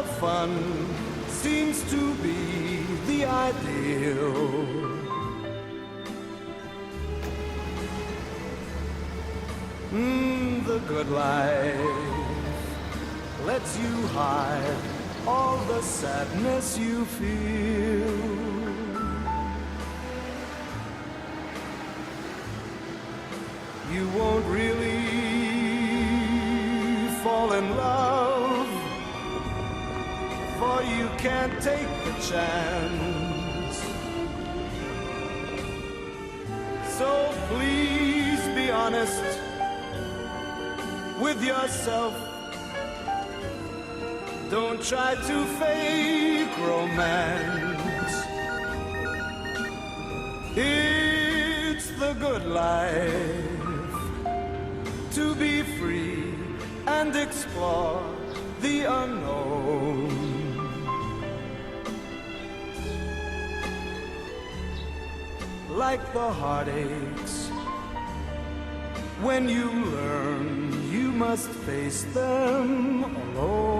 of fun seems to be the ideal. The good life lets you hide all the sadness you feel. You won't really fall in love, for you can't take the chance. So please be honest with yourself. Don't try to fake romance. It's the good life to be free and explore the unknown. Like the heartaches, when you learn you must face them alone.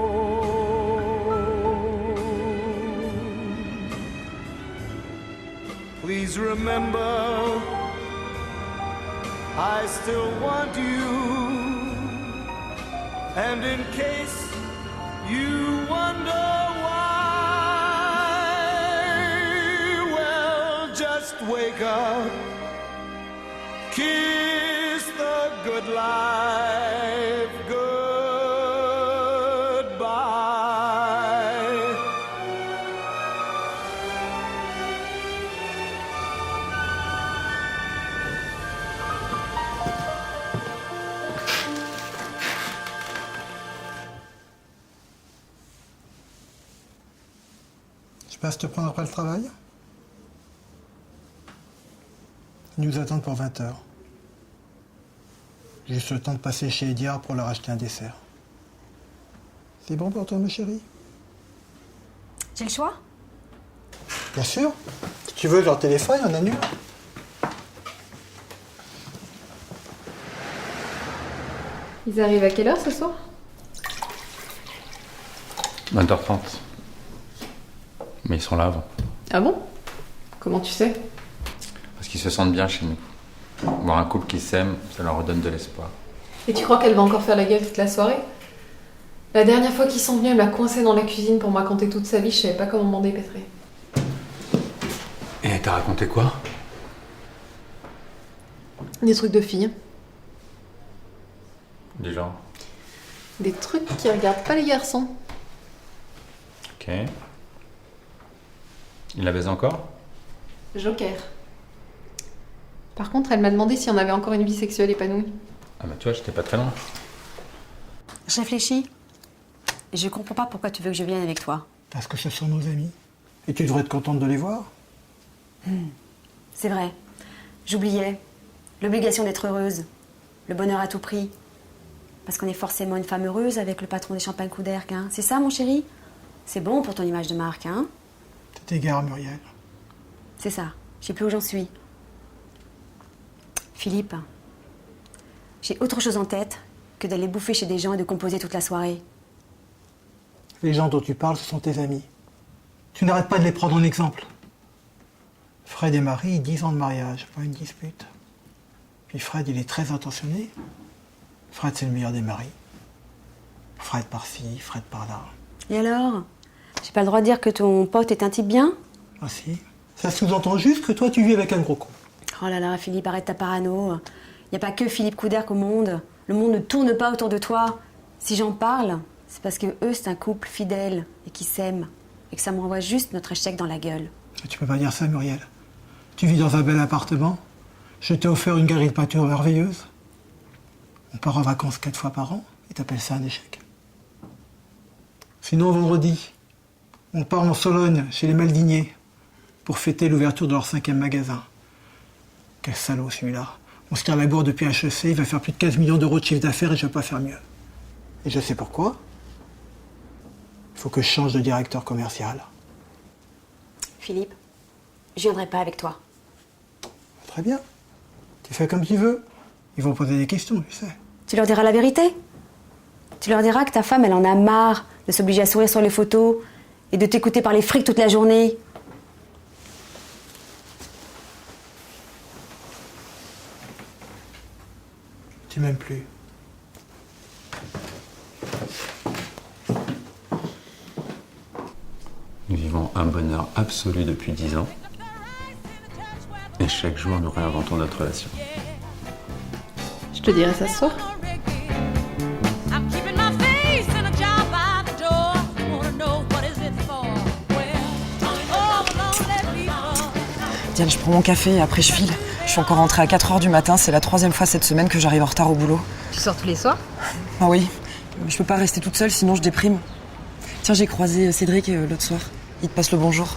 Please remember, I still want you. And in case you wonder why, well, just wake up, kiss the good life goodbye. Je passe te prendre après le travail? Ils nous attendent pour 20h. Juste le temps de passer chez Ediard pour leur acheter un dessert. C'est bon pour toi, ma chérie? J'ai le choix? Bien sûr. Si tu veux, je leur téléphone, on annule. Ils arrivent à quelle heure ce soir? 20h30. Mais ils sont là avant. Ah bon? Comment tu sais? Parce qu'ils se sentent bien chez nous. Voir un couple qui s'aime, ça leur redonne de l'espoir. Et tu crois qu'elle va encore faire la gueule toute la soirée? La dernière fois qu'ils sont venus, elle m'a coincée dans la cuisine pour me raconter toute sa vie, je savais pas comment m'en dépêtrer. Et elle t'a raconté quoi? Des trucs de filles. Du genre? Des trucs qui regardent pas les garçons. Ok. Il la baise encore? Joker. Par contre, elle m'a demandé si on avait encore une vie sexuelle épanouie. Ah bah tu vois, j'étais pas très loin. Je réfléchis. Et je comprends pas pourquoi tu veux que je vienne avec toi. Parce que ce sont nos amis. Et tu devrais être contente de les voir. C'est vrai. J'oubliais. L'obligation d'être heureuse. Le bonheur à tout prix. Parce qu'on est forcément une femme heureuse avec le patron des champagnes Couderc, hein. C'est ça, mon chéri? C'est bon pour ton image de marque, hein? Tu t'égares, Muriel. C'est ça. Je sais plus où j'en suis. Philippe, j'ai autre chose en tête que d'aller bouffer chez des gens et de composer toute la soirée. Les gens dont tu parles, ce sont tes amis. Tu n'arrêtes pas de les prendre en exemple. Fred et Marie, 10 ans de mariage, pas une dispute. Puis Fred, il est très attentionné. Fred, c'est le meilleur des maris. Fred par-ci, Fred par-là. Et alors? J'ai pas le droit de dire que ton pote est un type bien? Ah si. Ça sous-entend juste que toi, tu vis avec un gros con. Oh là là, Philippe, arrête ta parano. Il n'y a pas que Philippe Couderc au monde. Le monde ne tourne pas autour de toi. Si j'en parle, c'est parce que eux, c'est un couple fidèle et qui s'aime. Et que ça me renvoie juste notre échec dans la gueule. Tu peux pas dire ça, Muriel. Tu vis dans un bel appartement. Je t'ai offert une galerie de peinture merveilleuse. On part en vacances 4 fois par an et t'appelles ça un échec. Sinon, vendredi, on part en Sologne, chez les Maldiniers, pour fêter l'ouverture de leur 5e magasin. Quel salaud, celui-là. On se tire la bourre depuis HEC, il va faire plus de 15 millions d'euros de chiffre d'affaires et je ne vais pas faire mieux. Et je sais pourquoi. Il faut que je change de directeur commercial. Philippe, je viendrai pas avec toi. Très bien. Tu fais comme tu veux. Ils vont poser des questions, tu sais. Tu leur diras la vérité? Tu leur diras que ta femme, elle en a marre de s'obliger à sourire sur les photos et de t'écouter parler fric toute la journée. Tu m'aimes plus. Nous vivons un bonheur absolu depuis 10 ans. Et chaque jour, nous réinventons notre relation. Je te dirai ça ce soir. I'm keeping my face in a jar by the door. You wanna know what is it for? Well, oh, lonely people. Diane, je prends mon café et après je file. Je suis encore rentrée à 4h du matin, c'est la 3e fois cette semaine que j'arrive en retard au boulot. Tu sors tous les soirs? Ah oui, mais je peux pas rester toute seule sinon je déprime. Tiens, j'ai croisé Cédric l'autre soir. Il te passe le bonjour.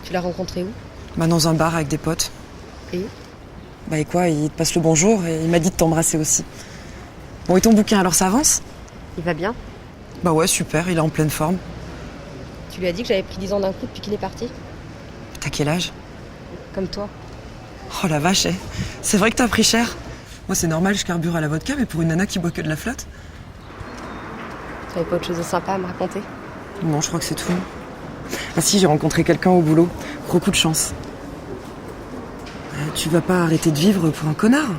Tu l'as rencontré où? Bah dans un bar avec des potes. Et? Bah et quoi, il te passe le bonjour et il m'a dit de t'embrasser aussi. Bon, et ton bouquin alors, ça avance? Il va bien? Bah ouais, super, il est en pleine forme. Tu lui as dit que j'avais pris 10 ans d'un coup depuis qu'il est parti? T'as quel âge? Comme toi. Oh la vache, c'est vrai que t'as pris cher. Moi c'est normal, je carbure à la vodka, mais pour une nana qui boit que de la flotte? T'avais pas autre chose de sympa à me raconter? Non, je crois que c'est tout. Ah si, j'ai rencontré quelqu'un au boulot. Gros coup de chance. Tu vas pas arrêter de vivre pour un connard?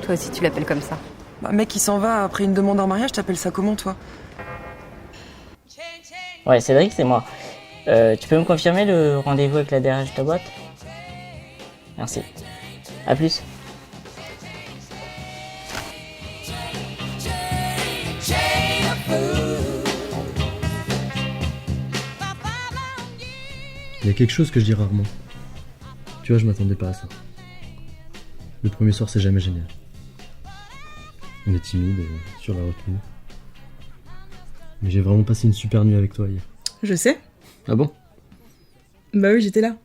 Toi aussi tu l'appelles comme ça. Bah, mec qui s'en va après une demande en mariage, t'appelles ça comment toi? Ouais, Cédric, c'est moi. Tu peux me confirmer le rendez-vous avec la DRH de ta boîte? Merci. À plus. Il y a quelque chose que je dis rarement. Tu vois, je m'attendais pas à ça. Le premier soir, c'est jamais génial. On est timide, sur la retenue. Mais j'ai vraiment passé une super nuit avec toi hier. Je sais. Ah bon? Bah oui, j'étais là.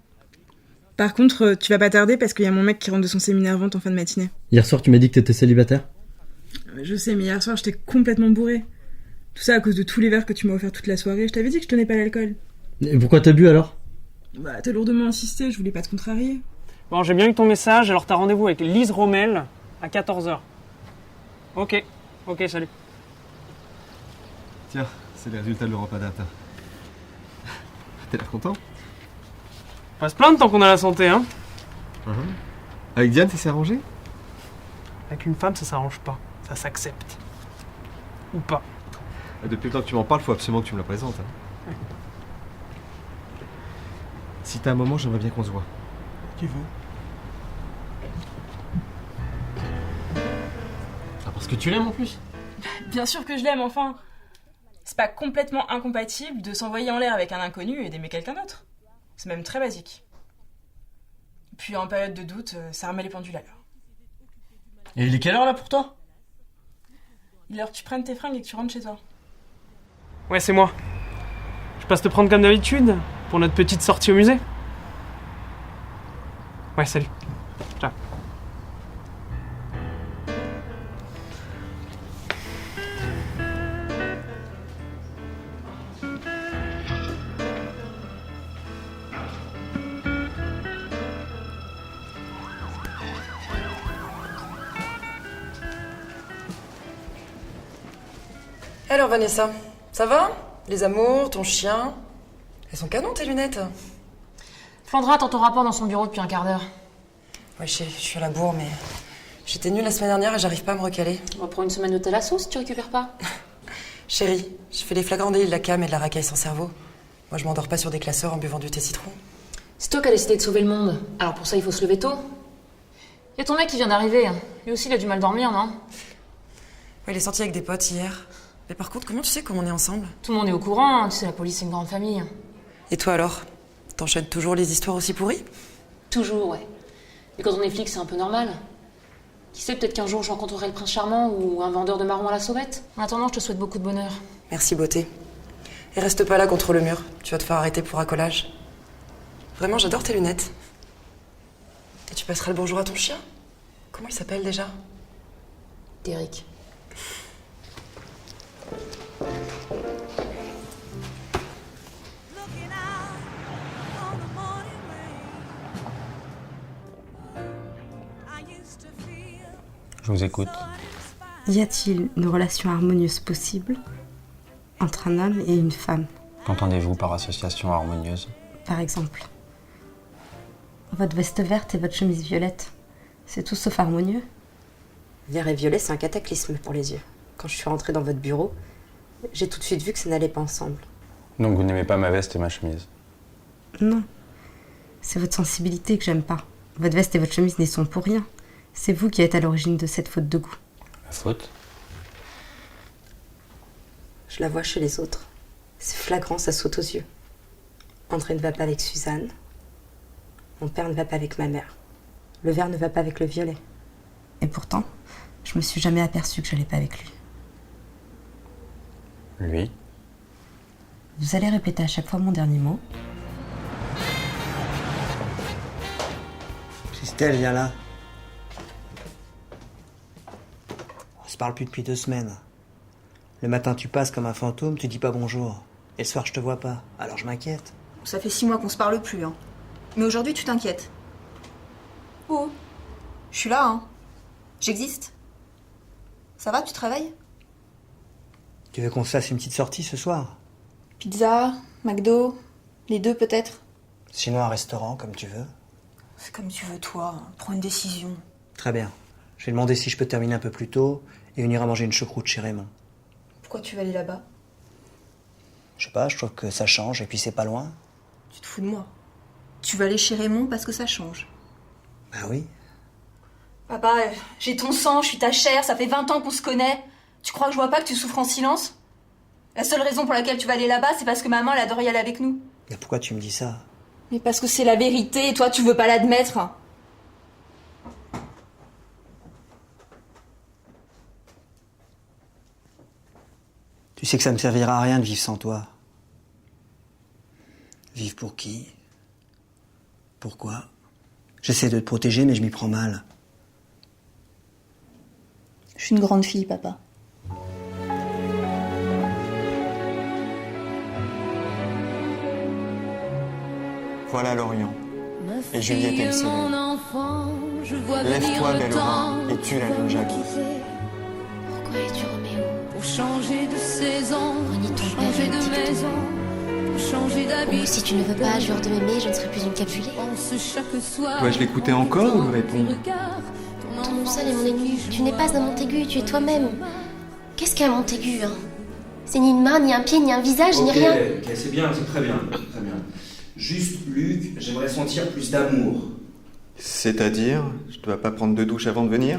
Par contre, tu vas pas tarder parce qu'il y a mon mec qui rentre de son séminaire vente en fin de matinée. Hier soir, tu m'as dit que t'étais célibataire? Je sais, mais hier soir, j'étais complètement bourrée. Tout ça à cause de tous les verres que tu m'as offert toute la soirée. Je t'avais dit que je tenais pas l'alcool. Et pourquoi t'as bu alors? Bah, t'as lourdement insisté, je voulais pas te contrarier. Bon, j'ai bien eu ton message, alors t'as rendez-vous avec Lise Rommel à 14h. Ok, salut. Tiens, c'est les résultats de l'Europa Data. T'as l'air content? Pas se plaindre tant qu'on a la santé, hein. Avec Diane, ça s'est arrangé? Avec une femme, ça s'arrange pas. Ça s'accepte. Ou pas. Depuis le temps que tu m'en parles, faut absolument que tu me la présentes. Hein. Ouais. Si t'as un moment, j'aimerais bien qu'on se voit. Qui veut? Ah, parce que tu l'aimes en plus? Bien sûr que je l'aime, enfin. C'est pas complètement incompatible de s'envoyer en l'air avec un inconnu et d'aimer quelqu'un d'autre. C'est même très basique. Puis en période de doute, ça remet les pendules à l'heure. Et il est quelle heure là pour toi? Il est l'heure que tu prennes tes fringues et que tu rentres chez toi. Ouais, c'est moi. Je passe te prendre comme d'habitude pour notre petite sortie au musée. Ouais, salut. Ciao. Alors Vanessa, ça va? Les amours, ton chien? Elles sont canons tes lunettes. Flandra attend ton rapport dans son bureau depuis un quart d'heure. Ouais, je sais, je suis à la bourre, mais j'étais nulle la semaine dernière et j'arrive pas à me recaler. On va prendre une semaine de thalasso si tu récupères pas. Chérie, je fais les flagrants délits de la cam et de la racaille sans cerveau. Moi, je m'endors pas sur des classeurs en buvant du thé citron. C'est toi qui as décidé de sauver le monde. Alors pour ça, il faut se lever tôt. Y a ton mec qui vient d'arriver. Lui aussi, il a du mal dormir, non? Ouais, il est sorti avec des potes hier. Mais par contre, comment tu sais comment on est ensemble? Tout le monde est au courant, tu sais, la police, c'est une grande famille. Et toi alors? T'enchaînes toujours les histoires aussi pourries? Toujours, ouais. Mais quand on est flic, c'est un peu normal. Qui sait, peut-être qu'un jour, je rencontrerai le prince charmant ou un vendeur de marrons à la sauvette. En attendant, je te souhaite beaucoup de bonheur. Merci, beauté. Et reste pas là contre le mur. Tu vas te faire arrêter pour accolage. Vraiment, j'adore tes lunettes. Et tu passeras le bonjour à ton chien? Comment il s'appelle déjà? Derek. Je vous écoute. Y a-t-il une relation harmonieuse possible entre un homme et une femme, Qu'entendez-vous par association harmonieuse? par exemple. Votre veste verte et votre chemise violette, c'est tout sauf harmonieux. Vert et violet, c'est un cataclysme pour les yeux. Quand je suis rentrée dans votre bureau, j'ai tout de suite vu que ça n'allait pas ensemble. Donc vous n'aimez pas ma veste et ma chemise? Non. C'est votre sensibilité que j'aime pas. Votre veste et votre chemise n'y sont pour rien. C'est vous qui êtes à l'origine de cette faute de goût. La faute? Je la vois chez les autres. C'est flagrant, ça saute aux yeux. André ne va pas avec Suzanne. Mon père ne va pas avec ma mère. Le vert ne va pas avec le violet. Et pourtant, je me suis jamais aperçue que j'allais pas avec lui. Lui? Vous allez répéter à chaque fois mon dernier mot. Christelle, viens là. On se parle plus depuis 2 semaines. Le matin, tu passes comme un fantôme, tu dis pas bonjour. Et le soir, je te vois pas. Alors je m'inquiète. Ça fait 6 mois qu'on se parle plus, hein. Mais aujourd'hui, tu t'inquiètes. Oh, je suis là, hein. J'existe. Ça va, tu travailles? Tu veux qu'on se fasse une petite sortie ce soir? Pizza, McDo, les deux peut-être? Sinon, un restaurant, comme tu veux. C'est comme tu veux, toi. Prends une décision. Très bien. Je vais demander si je peux terminer un peu plus tôt et on ira manger une choucroute chez Raymond. Pourquoi tu vas aller là-bas? Je sais pas, je trouve que ça change et puis c'est pas loin. Tu te fous de moi. Tu vas aller chez Raymond parce que ça change. Bah oui. Papa, j'ai ton sang, je suis ta chair, ça fait 20 ans qu'on se connaît. Tu crois que je vois pas que tu souffres en silence? La seule raison pour laquelle tu vas aller là-bas, c'est parce que maman, elle adore y aller avec nous. Et pourquoi tu me dis ça? Mais parce que c'est la vérité et toi, tu veux pas l'admettre. Tu sais que ça me servira à rien de vivre sans toi. Vivre pour qui? Pourquoi? J'essaie de te protéger, mais je m'y prends mal. Je suis une grande fille, papa. Voilà Lorient. Et Juliette et le soleil. Lève-toi, belle aura, et tue la lune Jackie. Pourquoi es-tu Roméo? Pour changer de saison, pour changer de maison, pour changer d'habit. Si tu ne veux pas, jure de m'aimer, je ne serai plus une Capulée. Dois-je l'écouter encore ou lui répondre? Ton nom seul est mon ennemi. Tu n'es pas un Montaigu, tu es toi-même. Qu'est-ce qu'un Montaigu, hein? C'est ni une main, ni un pied, ni un visage, ni rien. Ok, c'est bien, c'est très bien, très bien. Juste, Luc, j'aimerais sentir plus d'amour. C'est-à-dire, je dois pas prendre de douche avant de venir?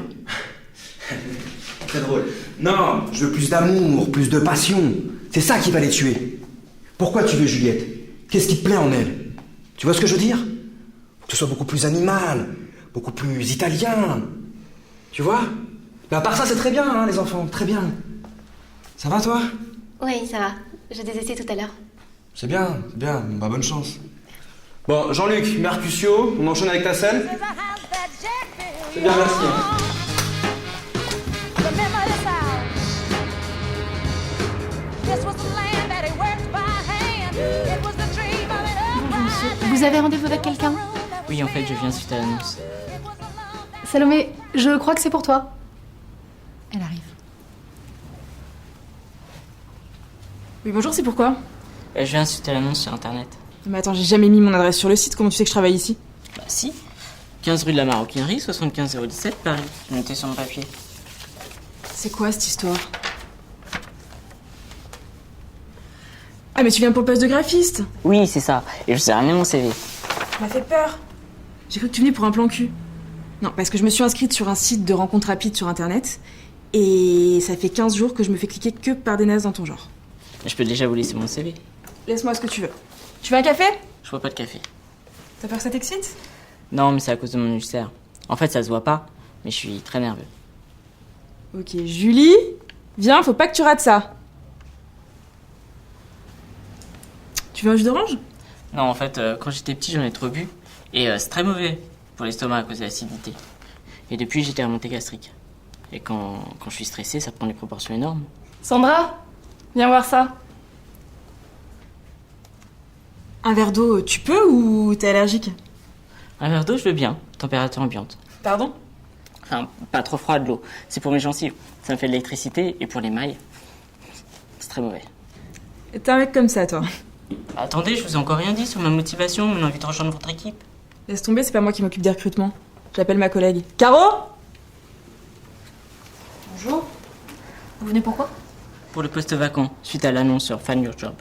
Très drôle. Non, je veux plus d'amour, plus de passion. C'est ça qui va les tuer. Pourquoi tu veux Juliette? Qu'est-ce qui te plaît en elle? Tu vois ce que je veux dire? Faut que ce soit beaucoup plus animal, beaucoup plus italien. Tu vois? Mais à part ça, c'est très bien, hein, les enfants, très bien. Ça va, toi? Oui, ça va. Je désessais tout à l'heure. C'est bien, bah bonne chance. Bon, Jean-Luc, Mercutio, on enchaîne avec ta scène? C'est bien, merci. Vous avez rendez-vous avec quelqu'un? Oui, en fait, je viens suite à l'annonce. Salomé, je crois que c'est pour toi. Elle arrive. Oui, bonjour, c'est pourquoi? Je viens suite à l'annonce sur internet. Mais attends, j'ai jamais mis mon adresse sur le site, comment tu sais que je travaille ici? Bah si. 15 rue de la Maroquinerie, 75 017 Paris. J'ai noté sur mon papier. C'est quoi cette histoire? Ah mais tu viens pour le poste de graphiste? Oui, c'est ça. Et je sais ramener mon CV. Ça m'a fait peur. J'ai cru que tu venais pour un plan cul. Non, parce que je me suis inscrite sur un site de rencontres rapides sur internet. Et ça fait 15 jours que je me fais cliquer que par des nazes dans ton genre. Je peux déjà vous laisser mon CV. Laisse-moi ce que tu veux. Tu veux un café? Je bois pas de café. T'as peur que ça t'excite? Non, mais c'est à cause de mon ulcère. En fait, ça se voit pas, mais je suis très nerveux. Ok, Julie, viens, faut pas que tu rates ça. Tu veux un jus d'orange? Non, en fait, quand j'étais petit, j'en ai trop bu. Et c'est très mauvais pour l'estomac à cause de l'acidité. Et depuis, j'étais remontée gastrique. Et quand je suis stressée, ça prend des proportions énormes. Sandra, viens voir ça. Un verre d'eau, tu peux ou t'es allergique? Un verre d'eau, je veux bien. Température ambiante. Pardon? Enfin, pas trop froide l'eau. C'est pour mes gencives. Ça me fait de l'électricité. Et pour les mailles, c'est très mauvais. Et t'es un mec comme ça, toi. Attendez, je vous ai encore rien dit sur ma motivation, mon envie de rejoindre votre équipe. Laisse tomber, c'est pas moi qui m'occupe des recrutements. J'appelle ma collègue. Caro? Bonjour. Vous venez pourquoi? Pour le poste vacant, suite à l'annonce sur Find Your Job.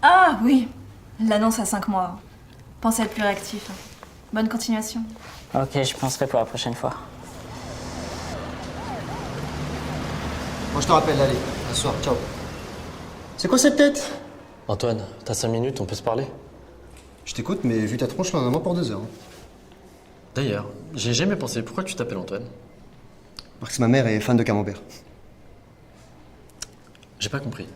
Ah oui, l'annonce à 5 mois. Pensez à être plus réactif. Bonne continuation. Ok, je penserai pour la prochaine fois. Moi je te rappelle, allez, à ce soir, ciao. C'est quoi cette tête? Antoine, t'as 5 minutes, on peut se parler? Je t'écoute, mais vu ta tronche, là, on en a moins pour 2 heures. D'ailleurs, j'ai jamais pensé, pourquoi tu t'appelles Antoine? Parce que ma mère est fan de camembert. J'ai pas compris.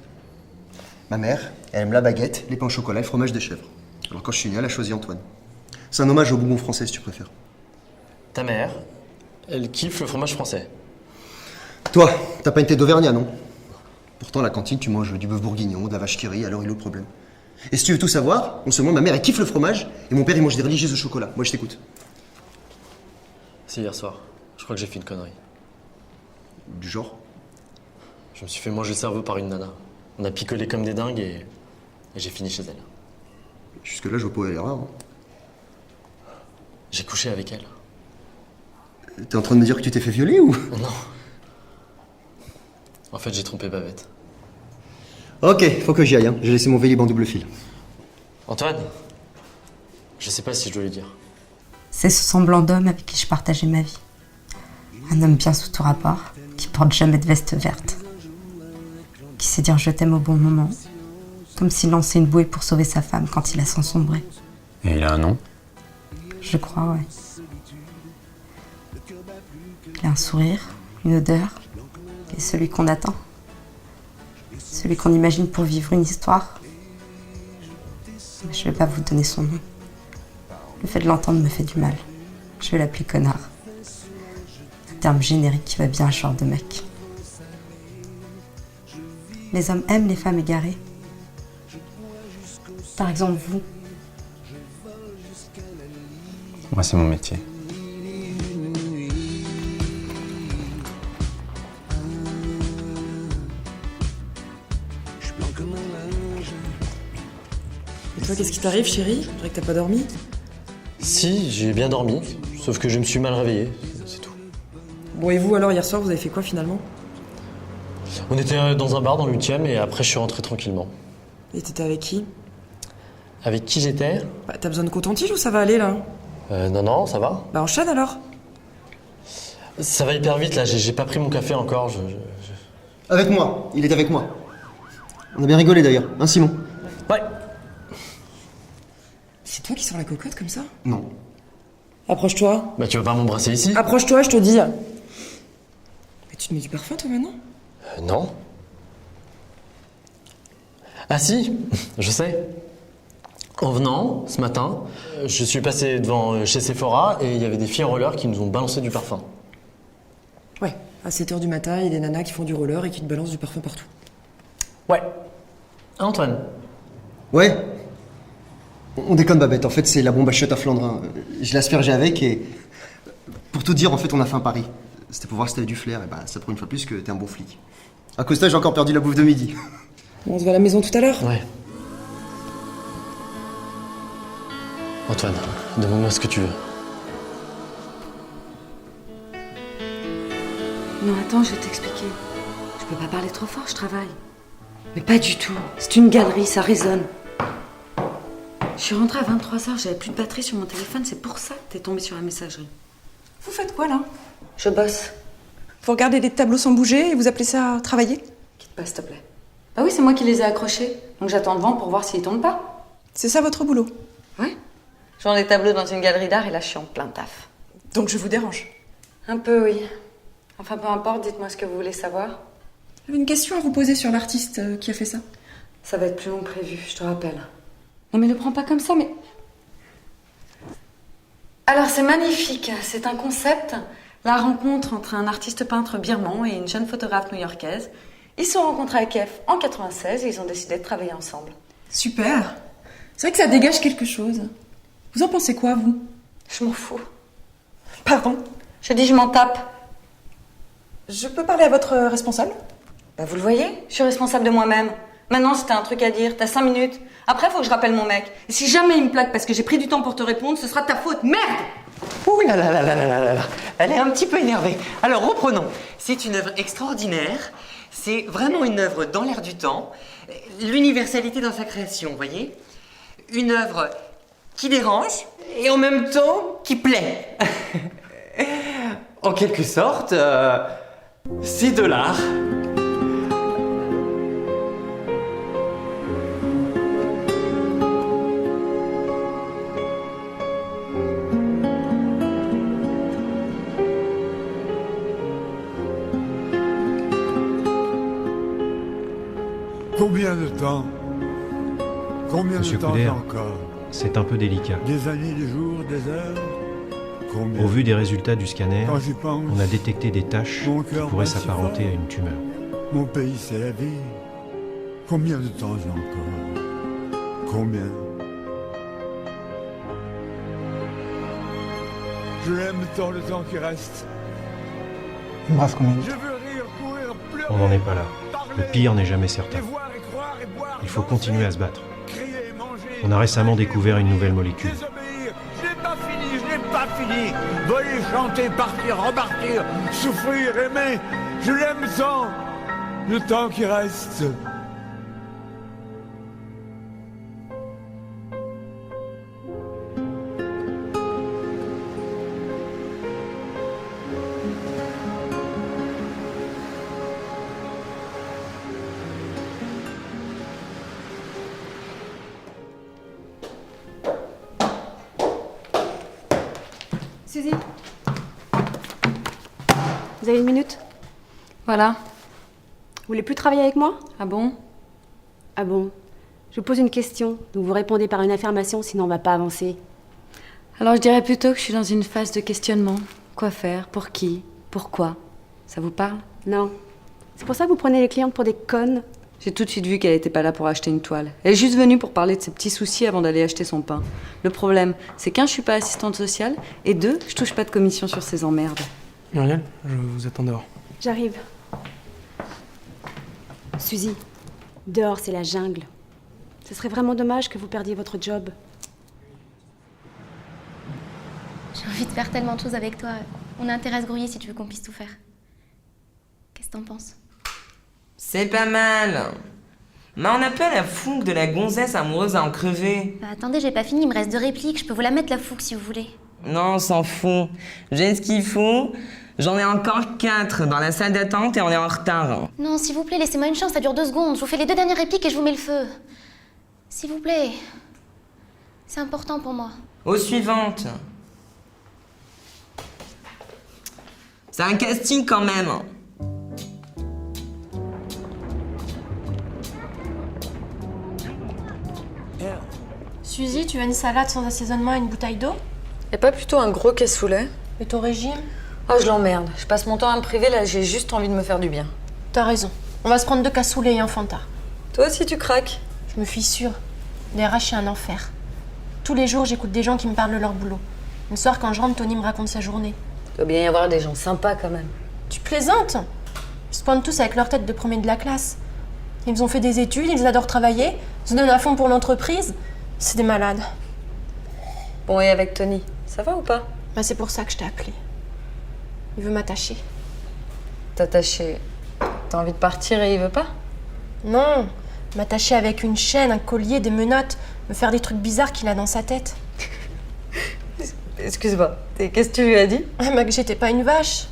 Ma mère, elle aime la baguette, les pains au chocolat et le fromage des chèvres. Alors quand je suis né, elle a choisi Antoine. C'est un hommage au bonbon français, si tu préfères. Ta mère, elle kiffe le fromage français. Toi, t'as pas une tête d'Auvergnat, non? Pourtant, à la cantine, tu manges du bœuf bourguignon, de la vache qui rit, alors il est où le problème? Et si tu veux tout savoir, en ce moment, ma mère, elle kiffe le fromage, et mon père, il mange des religieuses au chocolat. Moi, je t'écoute. C'est hier soir. Je crois que j'ai fait une connerie. Du genre? Je me suis fait manger le cerveau par une nana. On a picolé comme des dingues et j'ai fini chez elle. Jusque-là, je vois pas l'erreur. Hein. J'ai couché avec elle. T'es en train de me dire que tu t'es fait violer ou? Non. En fait, j'ai trompé Babette. Ok, faut que j'y aille. Hein. J'ai laissé mon Vélib en double fil. Antoine, je sais pas si je dois lui dire. C'est ce semblant d'homme avec qui je partageais ma vie. Un homme bien sous tout rapport, qui porte jamais de veste verte. Qui sait dire je t'aime au bon moment, comme s'il lançait une bouée pour sauver sa femme quand il la sent sombrer. Et il a un nom? Je crois, ouais. Il a un sourire, une odeur, et celui qu'on attend. Celui qu'on imagine pour vivre une histoire. Mais je vais pas vous donner son nom. Le fait de l'entendre me fait du mal. Je vais l'appeler connard. Un terme générique qui va bien à ce genre de mec. Les hommes aiment les femmes égarées. Par exemple, vous. Moi, c'est mon métier. Et toi, qu'est-ce qui t'arrive, chérie? Je dirais que t'as pas dormi. Si, j'ai bien dormi, sauf que je me suis mal réveillé, c'est tout. Bon, et vous, alors, hier soir, vous avez fait quoi, finalement? On était dans un bar dans le 8ème et après je suis rentré tranquillement. Et t'étais avec qui? Avec qui j'étais? Bah, t'as besoin de coton-tige ou ça va aller, là? Non, ça va. Bah, enchaîne, alors. Ça va hyper vite, là, j'ai pas pris mon café encore, Avec moi, il est avec moi. On a bien rigolé, d'ailleurs. Hein, Simon? Ouais. C'est toi qui sors la cocotte, comme ça? Non. Approche-toi. Bah, tu vas pas m'embrasser ici? Approche-toi, je te dis. Mais tu te mets du parfum, toi, maintenant? Non. Ah si, je sais. En venant, ce matin, je suis passé devant chez Sephora et il y avait des filles en roller qui nous ont balancé du parfum. Ouais, à 7h du matin, il y a des nanas qui font du roller et qui te balancent du parfum partout. Ouais. Antoine. Ouais. On déconne, Babette. En fait, c'est la bombe à chiottes à Flandrin. Je l'ai aspergé avec et... Pour tout dire, en fait, on a fait un pari. C'était pour voir si t'avais du flair. Et bah, ça prouve une fois plus que t'es un bon flic. À cause de ça, j'ai encore perdu la bouffe de midi. Bon, on se voit à la maison tout à l'heure? Ouais. Antoine, demande-moi ce que tu veux. Non, attends, je vais t'expliquer. Je peux pas parler trop fort, je travaille. Mais pas du tout. C'est une galerie, ça résonne. Je suis rentrée à 23h, j'avais plus de batterie sur mon téléphone, c'est pour ça que t'es tombée sur la messagerie. Vous faites quoi, là? Je bosse. Vous regardez des tableaux sans bouger et vous appelez ça travailler? Quitte pas, s'il te plaît. Bah oui, c'est moi qui les ai accrochés. Donc j'attends devant pour voir s'ils tombent pas. C'est ça votre boulot? Ouais. Je vends des tableaux dans une galerie d'art et là je suis en plein taf. Donc je vous dérange? Un peu, oui. Enfin, peu importe, dites-moi ce que vous voulez savoir. J'avais une question à vous poser sur l'artiste qui a fait ça. Ça va être plus long que prévu, je te rappelle. Non mais ne prends pas comme ça, mais... Alors c'est magnifique, c'est un concept. La rencontre entre un artiste peintre birman et une jeune photographe new-yorkaise. Ils se sont rencontrés à Kiev en 96 et ils ont décidé de travailler ensemble. Super. C'est vrai que ça dégage quelque chose. Vous en pensez quoi, vous? Je m'en fous. Pardon? Je dis je m'en tape. Je peux parler à votre responsable? Bah vous le voyez, je suis responsable de moi-même. Maintenant, si t'as un truc à dire, t'as 5 minutes. Après, faut que je rappelle mon mec. Et si jamais il me plaque parce que j'ai pris du temps pour te répondre, ce sera de ta faute. Merde! Ouh là là là là là là là. Elle est un petit peu énervée. Alors reprenons. C'est une œuvre extraordinaire. C'est vraiment une œuvre dans l'air du temps. L'universalité dans sa création, vous voyez? Une œuvre qui dérange et en même temps qui plaît. En quelque sorte, c'est de l'art. Combien de temps? Combien Monsieur de temps Couder, encore? c'est un peu délicat. Des années, des jours, des heures? Combien? Au vu des résultats du scanner, Quand j'y pense, on a détecté des taches mon qui cœur pourraient bat si s'apparenter fort. à une tumeur. Mon pays, c'est la vie. Combien de temps encore? Combien? Je l'aime tant le temps qui reste. Il me reste combien de Je temps? veux rire, courir, pleurer. On n'en est pas là. Le pire n'est jamais certain. Et voir et croire et boire, Il faut continuer à se battre. crier, manger. On a récemment découvert une nouvelle molécule. Désobéir. Je n'ai pas fini, je n'ai pas fini. Voler, chanter, partir, repartir, souffrir, aimer. Je l'aime tant. Le temps qui reste. Suzy, vous avez une minute? Voilà. Vous voulez plus travailler avec moi? Ah bon? Ah bon? Je vous pose une question, donc vous répondez par une affirmation, sinon on va pas avancer. Alors je dirais plutôt que je suis dans une phase de questionnement. Quoi faire? Pour qui? Pourquoi? Ça vous parle? Non. C'est pour ça que vous prenez les clientes pour des connes? J'ai tout de suite vu qu'elle était pas là pour acheter une toile. Elle est juste venue pour parler de ses petits soucis avant d'aller acheter son pain. Le problème, c'est qu'un, je suis pas assistante sociale, et deux, je touche pas de commission sur ces emmerdes. Muriel, je vous attends dehors. J'arrive. Suzy, dehors c'est la jungle. Ce serait vraiment dommage que vous perdiez votre job. J'ai envie de faire tellement de choses avec toi. On a intérêt à se grouiller si tu veux qu'on puisse tout faire. Qu'est-ce que t'en penses? C'est pas mal. Mais on a pas la fougue de la gonzesse amoureuse à en crever. Bah, attendez, j'ai pas fini, il me reste 2 répliques. Je peux vous la mettre la fougue si vous voulez. Non, on s'en fout. J'ai ce qu'il faut. J'en ai encore 4 dans la salle d'attente et on est en retard. Non, s'il vous plaît, laissez-moi une chance, ça dure 2 secondes. Je vous fais les 2 dernières répliques et je vous mets le feu. S'il vous plaît. C'est important pour moi. Aux suivantes. C'est un casting quand même. Suzy, tu veux une salade sans assaisonnement et une bouteille d'eau? Et pas plutôt un gros cassoulet? Et ton régime? Oh, je l'emmerde. Je passe mon temps à me priver, là, j'ai juste envie de me faire du bien. T'as raison. On va se prendre 2 cassoulets et un Fanta. Toi aussi, tu craques? Je me fissure. Les RH, c'est un enfer. Tous les jours, j'écoute des gens qui me parlent de leur boulot. Le soir, quand je rentre, Tony me raconte sa journée. Il doit bien y avoir des gens sympas quand même. Tu plaisantes? Ils se pointent tous avec leur tête de premier de la classe. Ils ont fait des études, ils adorent travailler, ils se donnent à fond pour l'entreprise. C'est des malades. Bon, et avec Tony, ça va ou pas? Bah, c'est pour ça que je t'ai appelé. Il veut m'attacher. T'attacher? T'as envie de partir et il veut pas? Non, m'attacher avec une chaîne, un collier, des menottes, me faire des trucs bizarres qu'il a dans sa tête. Excuse-moi, qu'est-ce que tu lui as dit? Ah, bah, que j'étais pas une vache.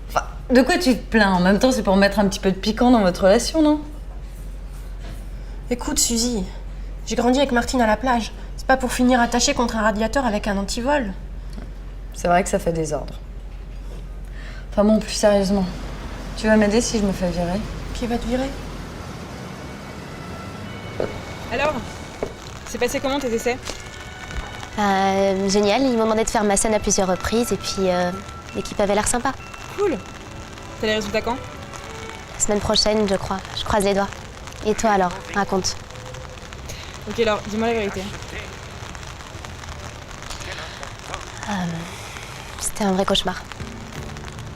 Enfin, de quoi tu te plains? En même temps, c'est pour mettre un petit peu de piquant dans votre relation, non? Écoute, Suzy, j'ai grandi avec Martine à la plage. C'est pas pour finir attachée contre un radiateur avec un antivol. C'est vrai que ça fait désordre. Enfin bon, plus sérieusement, tu vas m'aider si je me fais virer? Qui va te virer? Alors, c'est passé comment tes essais? Génial, ils m'ont demandé de faire ma scène à plusieurs reprises et puis l'équipe avait l'air sympa. Cool. T'as les résultats quand? La semaine prochaine, je crois. Je croise les doigts. Et toi alors, raconte. Ok, alors, dis-moi la vérité. C'était un vrai cauchemar.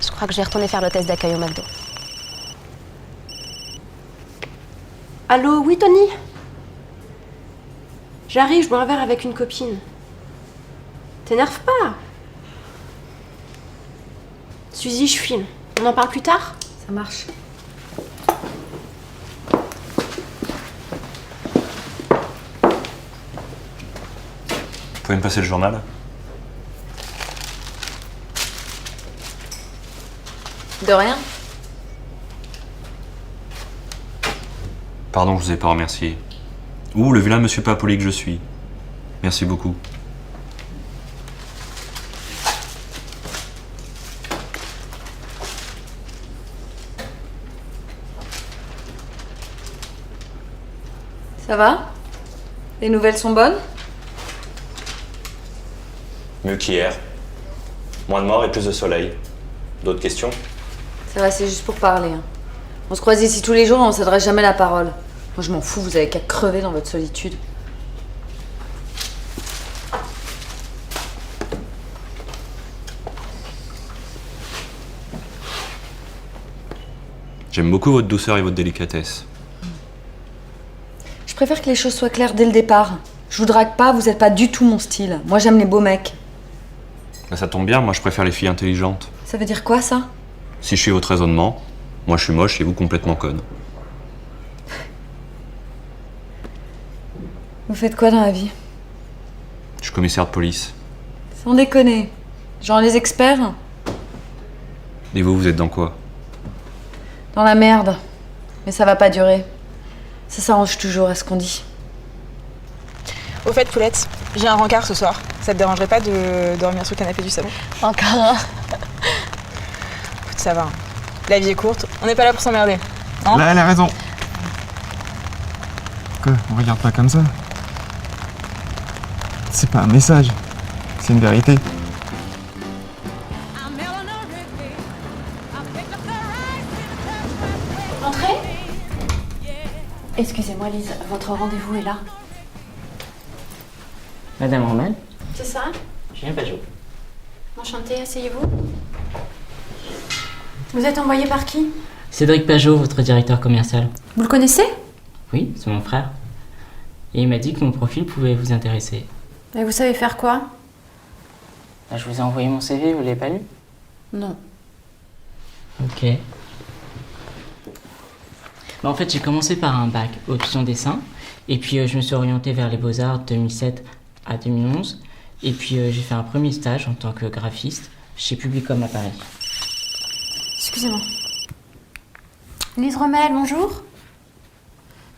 Je crois que je vais retourner faire l'hôtesse d'accueil au McDo. Allô, oui Tony? J'arrive, je bois un verre avec une copine. T'énerve pas. Suzy, je file. On en parle plus tard? Ça marche. Vous pouvez me passer le journal? De rien. Pardon, je vous ai pas remercié. Ouh, le vilain monsieur pas poli que je suis. Merci beaucoup. Ça va? Les nouvelles sont bonnes? Mieux qu'hier. Moins de morts et plus de soleil. D'autres questions? Ça va, c'est juste pour parler. Hein. On se croise ici tous les jours et on s'adresse jamais la parole. Moi je m'en fous, vous avez qu'à crever dans votre solitude. J'aime beaucoup votre douceur et votre délicatesse. Je préfère que les choses soient claires dès le départ. Je vous drague pas, vous êtes pas du tout mon style. Moi j'aime les beaux mecs. Bah, ça tombe bien, moi je préfère les filles intelligentes. Ça veut dire quoi ça? Si je suis votre raisonnement, moi je suis moche et vous complètement conne. Vous faites quoi dans la vie? Je suis commissaire de police. Sans déconner. Genre les experts? Et vous, vous êtes dans quoi? Dans la merde. Mais ça va pas durer. Ça s'arrange toujours à ce qu'on dit. Au fait, Poulette, j'ai un rencard ce soir. Ça te dérangerait pas de dormir sur le canapé du salon? Encore un. Écoute, ça va. La vie est courte. On n'est pas là pour s'emmerder. Hein? Là, elle a raison. Quoi? On regarde pas comme ça. C'est pas un message. C'est une vérité. Entrez. Excusez-moi Lise, votre rendez-vous est là. Madame Rommel? C'est ça? Julien Pajot. Enchantée, asseyez-vous. Vous êtes envoyé par qui? Cédric Pajot, votre directeur commercial. Vous le connaissez? Oui, c'est mon frère. Et il m'a dit que mon profil pouvait vous intéresser. Et vous savez faire quoi? Bah, je vous ai envoyé mon CV, vous l'avez pas lu? Non. Ok. Bah, en fait, j'ai commencé par un bac option dessin. Et puis, je me suis orientée vers les beaux-arts 2007 à 2011. Et puis, j'ai fait un premier stage en tant que graphiste chez Publicom à Paris. Excusez-moi. Lise Rommel, bonjour.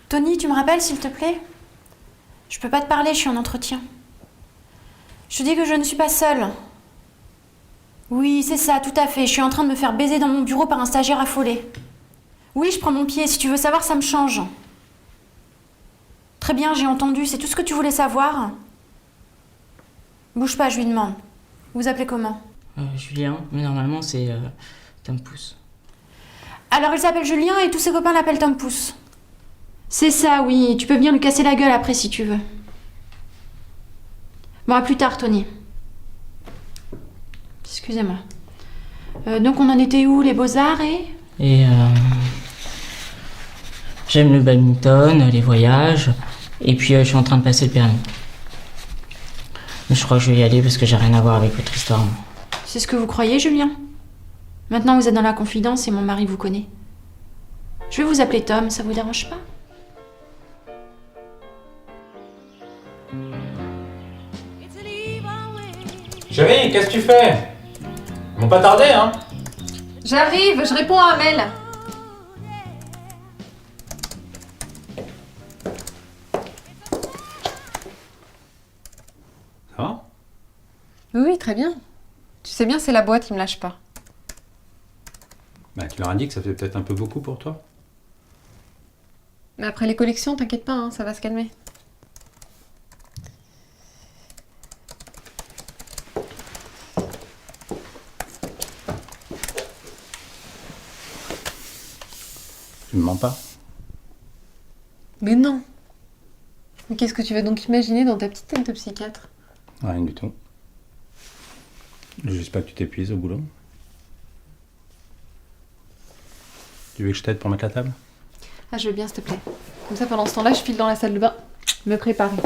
Tony, tu me rappelles s'il te plaît? Je peux pas te parler, je suis en entretien. Je te dis que je ne suis pas seule. Oui, c'est ça, tout à fait. Je suis en train de me faire baiser dans mon bureau par un stagiaire affolé. Oui, je prends mon pied. Si tu veux savoir, ça me change. Très bien, j'ai entendu. C'est tout ce que tu voulais savoir? Bouge pas, je lui demande. Vous appelez comment? Julien, mais normalement, c'est Tom Pouce. Alors, il s'appelle Julien et tous ses copains l'appellent Tom Pouce. C'est ça, oui. Tu peux venir lui casser la gueule après si tu veux. Bon, à plus tard, Tony. Excusez-moi. Donc, on en était où? Les beaux-arts Et j'aime le badminton, les voyages, et puis je suis en train de passer le permis. Mais je crois que je vais y aller parce que j'ai rien à voir avec votre histoire. Moi. C'est ce que vous croyez, Julien? Maintenant, vous êtes dans la confidence et mon mari vous connaît. Je vais vous appeler Tom, ça vous dérange pas? Chérie, qu'est-ce que tu fais? Ils vont pas tarder, hein? J'arrive, je réponds à un mail. Ça va? Oui, très bien. Tu sais bien, c'est la boîte qui me lâche pas. Bah, tu leur as dit que ça fait peut-être un peu beaucoup pour toi. Mais après les collections, t'inquiète pas, hein, ça va se calmer. Tu me mens pas? Mais non. Mais qu'est-ce que tu veux donc imaginer dans ta petite tête de psychiatre? Rien du tout. Juste pas que tu t'épuises au boulot. Tu veux que je t'aide pour mettre la table? Ah, je veux bien, s'il te plaît. Comme ça, pendant ce temps-là, je file dans la salle de bain, me préparer.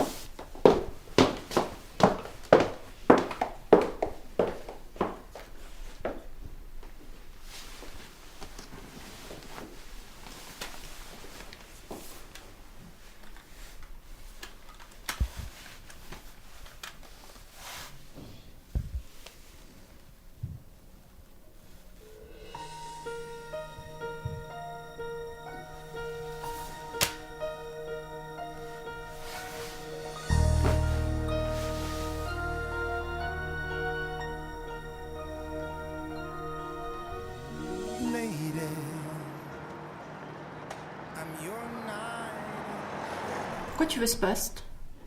Pourquoi tu veux ce poste?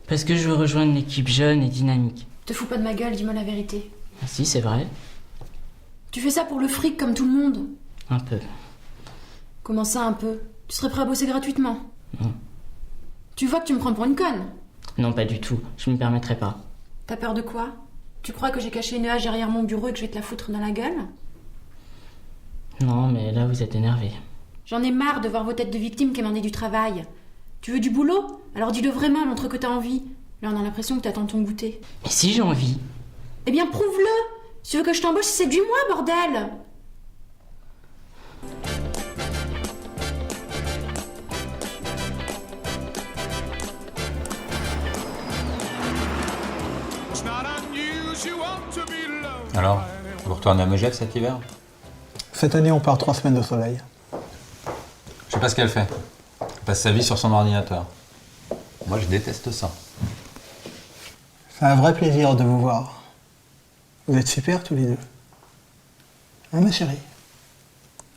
Parce que je veux rejoindre une équipe jeune et dynamique. Te fous pas de ma gueule, dis-moi la vérité. Ah si, c'est vrai. Tu fais ça pour le fric comme tout le monde. Un peu. Comment ça, un peu? Tu serais prêt à bosser gratuitement? Non. Tu vois que tu me prends pour une conne? Non, pas du tout. Je me permettrai pas. T'as peur de quoi? Tu crois que j'ai caché une hache derrière mon bureau et que je vais te la foutre dans la gueule? Non, mais là, vous êtes énervé. J'en ai marre de voir vos têtes de victimes quémander du travail. Tu veux du boulot? Alors dis-le vraiment, montre que t'as envie. Là, on a l'impression que t'attends ton goûter. Mais si j'ai envie. Eh bien, prouve-le! Si tu veux que je t'embauche, séduis-moi, bordel! Alors, vous retournez à Megève cet hiver? Cette année, on part 3 semaines de soleil. Je sais pas ce qu'elle fait. Elle passe sa vie sur son ordinateur. Moi, je déteste ça. C'est un vrai plaisir de vous voir. Vous êtes super tous les deux. Hein, ma chérie?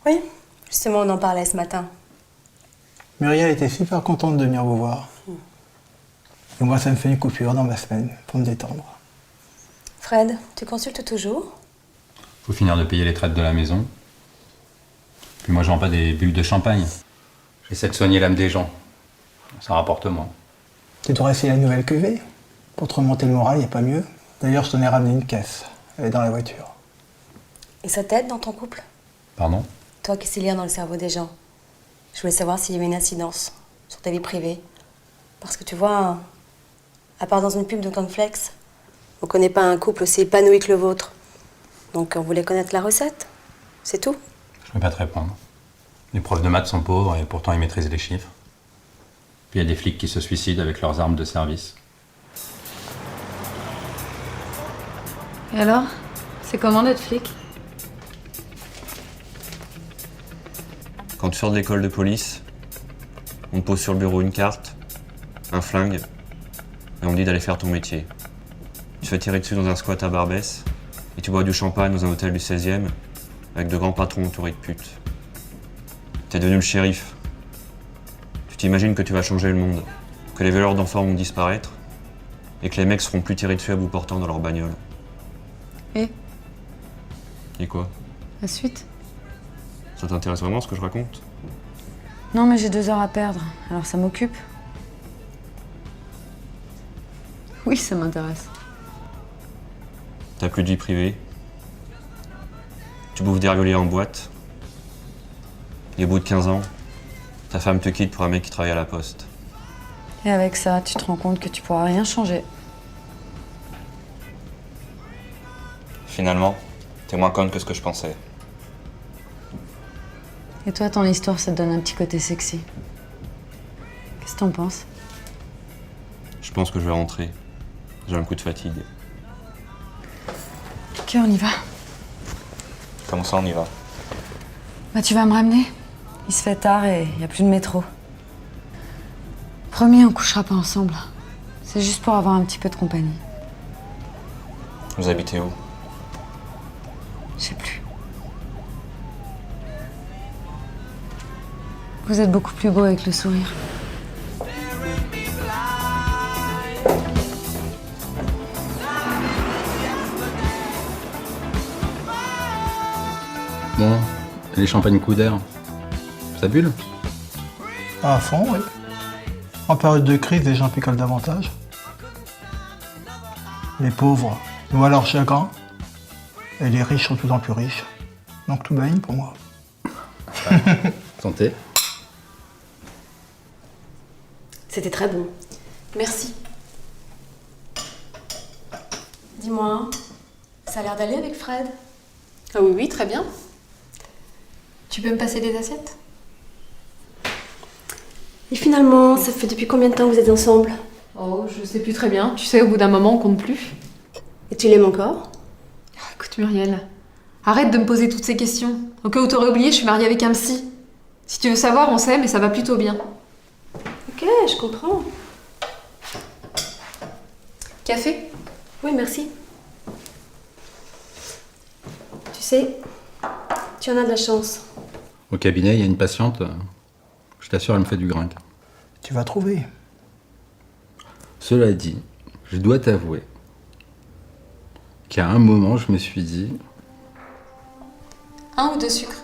Oui, justement, on en parlait ce matin. Muriel était super contente de venir vous voir. Et moi, ça me fait une coupure dans ma semaine pour me détendre. Fred, tu consultes toujours? Faut finir de payer les traites de la maison. Puis moi, je vends pas des bulles de champagne. J'essaie de soigner l'âme des gens. Ça rapporte moins. Tu devrais essayer la nouvelle cuvée. Pour te remonter le moral, il n'y a pas mieux. D'ailleurs, je t'en ai ramené une caisse. Elle est dans la voiture. Et ça t'aide dans ton couple? Pardon? Toi qui sais lire dans le cerveau des gens. Je voulais savoir s'il y avait une incidence sur ta vie privée. Parce que tu vois, à part dans une pub de cornflakes, on connaît pas un couple aussi épanoui que le vôtre. Donc on voulait connaître la recette. C'est tout. Je ne vais pas te répondre. Les profs de maths sont pauvres et pourtant ils maîtrisent les chiffres. Puis il y a des flics qui se suicident avec leurs armes de service. Et alors? C'est comment d'être flic? Quand tu sors de l'école de police, on te pose sur le bureau une carte, un flingue, et on te dit d'aller faire ton métier. Tu te fais tirer dessus dans un squat à Barbès, et tu bois du champagne dans un hôtel du 16e, avec de grands patrons entourés de putes. T'es devenu le shérif. Tu t'imagines que tu vas changer le monde, que les violeurs d'enfants vont disparaître, et que les mecs seront plus tirés dessus à bout portant dans leur bagnole. Et quoi? La suite? Ça t'intéresse vraiment ce que je raconte? Non, mais j'ai 2 heures à perdre, alors ça m'occupe. Oui, ça m'intéresse. T'as plus de vie privée. Tu bouffes des raviolis en boîte. Et au bout de 15 ans, ta femme te quitte pour un mec qui travaille à la poste. Et avec ça, tu te rends compte que tu pourras rien changer. Finalement, t'es moins conne que ce que je pensais. Et toi, ton histoire, ça te donne un petit côté sexy. Qu'est-ce que t'en penses? Je pense que je vais rentrer. J'ai un coup de fatigue. Ok, on y va. Comment ça, on y va? Bah, tu vas me ramener. Il se fait tard et il n'y a plus de métro. Promis, on couchera pas ensemble. C'est juste pour avoir un petit peu de compagnie. Vous habitez où? Je sais plus. Vous êtes beaucoup plus beau avec le sourire. Bon, et les champagnes coup d'air, ça bulle? À fond, oui. En période de crise, les gens picolent davantage. Les pauvres noient leur chagrin. Et les riches sont de plus en plus riches. Donc tout baigne pour moi. Santé. C'était très bon. Merci. Dis-moi, ça a l'air d'aller avec Fred? Ah oui, oui, très bien. Tu peux me passer des assiettes? Et finalement, ça fait depuis combien de temps que vous êtes ensemble? Oh, je sais plus très bien. Tu sais, au bout d'un moment, on compte plus. Et tu l'aimes encore? Écoute, Muriel, arrête de me poser toutes ces questions. Au cas où t'aurais oublié, je suis mariée avec un psy. Si tu veux savoir, on s'aime et ça va plutôt bien. Ok, je comprends. Café? Oui, merci. Tu sais, tu en as de la chance. Au cabinet, il y a une patiente, je t'assure, elle me fait du gringue. Tu vas trouver. Cela dit, je dois t'avouer qu'à un moment, je me suis dit... 1 ou 2 sucres?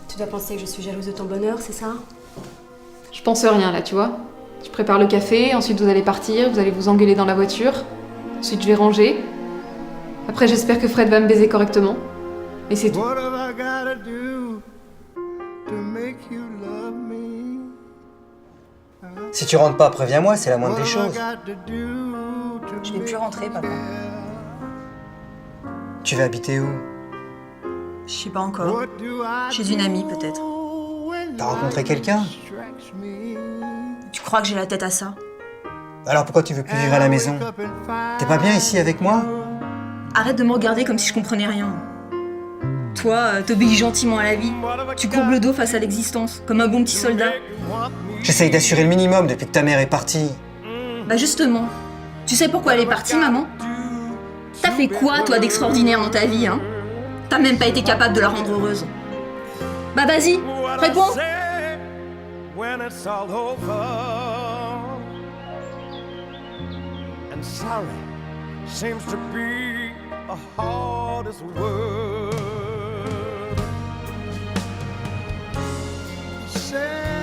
Tu dois penser que je suis jalouse de ton bonheur, c'est ça? Je pense rien là, tu vois. Je prépare le café, ensuite vous allez partir, vous allez vous engueuler dans la voiture. Ensuite je vais ranger. Après j'espère que Fred va me baiser correctement. Et c'est tout. What have I gotta do to make you love me? Si tu rentres pas, préviens-moi, c'est la moindre des choses. Je vais plus rentrer, papa. Tu vas habiter où? Je sais pas encore. Chez une amie, peut-être. T'as rencontré quelqu'un? Tu crois que j'ai la tête à ça? Alors pourquoi tu veux plus vivre à la maison? T'es pas bien ici avec moi? Arrête de me regarder comme si je comprenais rien. Toi, t'obéis gentiment à la vie. Tu courbes le dos face à l'existence, comme un bon petit soldat. J'essaye d'assurer le minimum depuis que ta mère est partie. Bah justement, tu sais pourquoi elle est partie, maman? T'as fait quoi, toi, d'extraordinaire dans ta vie, hein? T'as même pas été capable de la rendre heureuse. Bah vas-y, réponds! When it's all over, and sorry seems to be the hardest word. Say